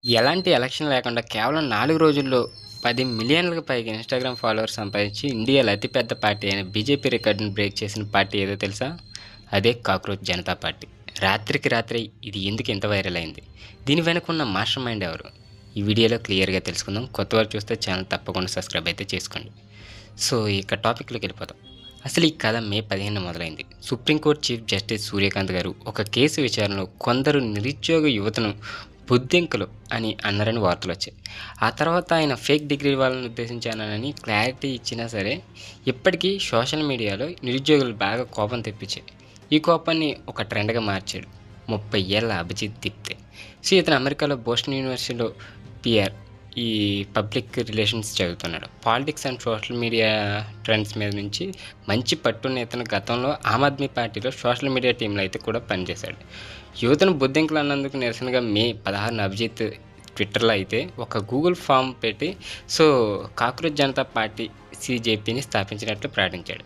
ఎలాంటి ఎలక్షన్ లేకుండా కేవలం 4 రోజుల్లో 10,000,000కి పైగా ఇన్‌స్టాగ్రామ్ ఫాలోవర్స్ సంపాదించి ఇండియాలో అతిపెద్ద పార్టీ అయిన బీజేపీ రికార్డును బ్రేక్ చేసిన పార్టీ ఏదో తెలుసా? అదే కాక్రోచ్ జనతా పార్టీ. రాత్రికి రాత్రే ఇది ఎందుకు ఇంత వైరల్ అయింది? దీని వెనుక ఉన్న మాస్టర్ మైండ్ ఎవరు? ఈ వీడియోలో క్లియర్‌గా తెలుసుకుందాం. కొత్తవారు చూస్తే ఛానల్ తప్పకుండా సబ్స్క్రైబ్ అయితే చేసుకోండి. సో ఇక టాపిక్‌లోకి వెళ్ళిపోదాం. అసలు ఈ కథ మే 15న మొదలైంది. సుప్రీంకోర్టు చీఫ్ జస్టిస్ సూర్యకాంత్ గారు ఒక కేసు విచారణలో కొందరు నిరుద్యోగ యువతను బుద్ధింకులు అని అన్నారని వార్తలొచ్చాయి. ఆ తర్వాత ఆయన ఫేక్ డిగ్రీ వాళ్ళని ఉద్దేశించానని క్లారిటీ ఇచ్చినా సరే, ఇప్పటికీ సోషల్ మీడియాలో నిరుద్యోగులు బాగా కోపం తెప్పించాయి. ఈ కోపాన్ని ఒక ట్రెండ్‌గా మార్చాడు 30 ఏళ్ల అభిజిత్ దీప్తే. సో ఇతను అమెరికాలో బోస్టన్ యూనివర్సిటీలో పిఆర్ ఈ పబ్లిక్ రిలేషన్స్ చదువుతున్నాడు. Politics and social media trends మీద నుంచి మంచి పట్టున్న ఇతను గతంలో ఆమ్ ఆద్మీ పార్టీలో సోషల్ మీడియా టీంలో అయితే కూడా పనిచేశాడు. యువతను బొద్దింకలు అన్నందుకు నిరసనగా మే 16న అభిజిత్ ట్విట్టర్లో అయితే ఒక గూగుల్ ఫామ్ పెట్టి కాక్రోచ్ జనతా పార్టీ సీజేపీని స్థాపించినట్లు ప్రకటించాడు.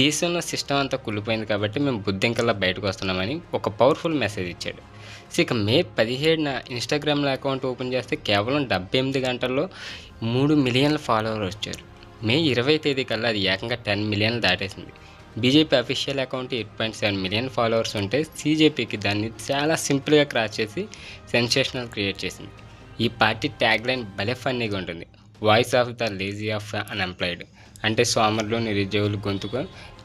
దేశంలో సిస్టమ్ అంతా కుళ్ళిపోయింది కాబట్టి మేము బుద్ధింకల్లా బయటకు వస్తున్నామని ఒక పవర్ఫుల్ మెసేజ్ ఇచ్చాడు. సో ఇక మే 17న ఇన్‌స్టాగ్రామ్‌లో అకౌంట్ ఓపెన్ చేస్తే కేవలం 78 గంటల్లో 3 మిలియన్ల ఫాలోవర్స్ వచ్చారు. మే 20 తేదీ కల్లా అది ఏకంగా 10 మిలియన్లు దాటేసింది. BJP official account 8.7 million followers ఉంటే సీజేపీకి దాన్ని చాలా సింపుల్గా క్రాస్ చేసి సెన్సేషనల్ క్రియేట్ చేసింది. ఈ పార్టీ ట్యాగ్లైన్ భలే ఫన్నీగా ఉంటుంది. Voice of the lazy of unemployed, అంటే సోమరులు నిరుద్యోగులు గొంతుకు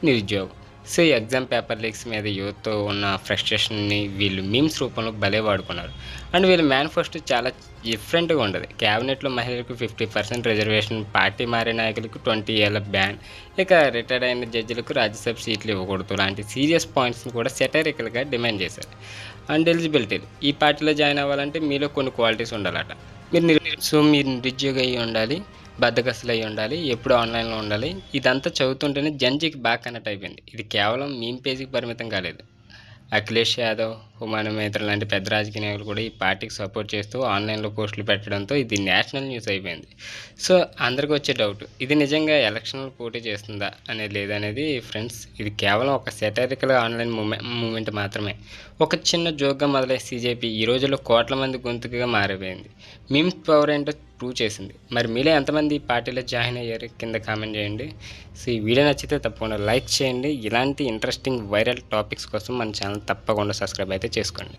నిరుద్యోగం. సో ఈ ఎగ్జామ్ పేపర్ లీక్స్ మీద యువతతో ఉన్న ఫ్రస్ట్రేషన్ని వీళ్ళు మీమ్స్ రూపంలో భలే వాడుకున్నారు. అండ్ వీళ్ళ మేనిఫెస్టో చాలా డిఫరెంట్గా ఉండదు. క్యాబినెట్లో మహిళలకు 50% రిజర్వేషన్, పార్టీ మారే నాయకులకు 20 ఏళ్ల బ్యాన్, ఇక రిటైర్డ్ అయిన జడ్జిలకు రాజ్యసభ సీట్లు ఇవ్వకూడదు లాంటి సీరియస్ పాయింట్స్ని కూడా సెటరికల్గా డిమాండ్ చేశారు. అండ్ ఎలిజిబిలిటీలు, ఈ పార్టీలో జాయిన్ అవ్వాలంటే మీలో కొన్ని క్వాలిటీస్ ఉండాలట. మీరు నిరుద్యోగి అయి ఉండాలి, బద్ధకస్తులు అయి ఉండాలి, ఎప్పుడు ఆన్లైన్లో ఉండాలి. ఇదంతా చదువుతుంటేనే జంజీకి బాగా కనెక్ట్ అయిపోయింది. ఇది కేవలం మీమ్ పేజీకి పరిమితం కాలేదు. అఖిలేష్ యాదవ్, హుమాను మేత్ర లాంటి పెద్ద రాజకీయ నాయకులు కూడా ఈ పార్టీకి సపోర్ట్ చేస్తూ ఆన్లైన్లో పోస్టులు పెట్టడంతో ఇది నేషనల్ న్యూస్ అయిపోయింది. సో అందరికీ వచ్చే డౌట్, ఇది నిజంగా ఎలక్షన్లో పోటీ చేస్తుందా అనేది లేదనేది ఫ్రెండ్స్. ఇది కేవలం ఒక సెటరికల్ ఆన్లైన్ మూమెంట్ మాత్రమే. ఒక చిన్న జోక్గా మొదలై సీజేపీ ఈ రోజుల్లో కోట్ల మంది గొంతుకుగా మారిపోయింది. మీమ్స్ పవర్ ఏంటో ప్రూవ్ చేసింది. మరి మీలో ఎంతమంది ఈ పార్టీలో జాయిన్ అయ్యారు కింద కామెంట్ చేయండి. సో ఈ వీడియో నచ్చితే తప్పకుండా లైక్ చేయండి. ఇలాంటి ఇంట్రెస్టింగ్ వైరల్ టాపిక్స్ కోసం మన ఛానల్ తప్పకుండా సబ్స్క్రైబ్ అయితే చేసుకోండి.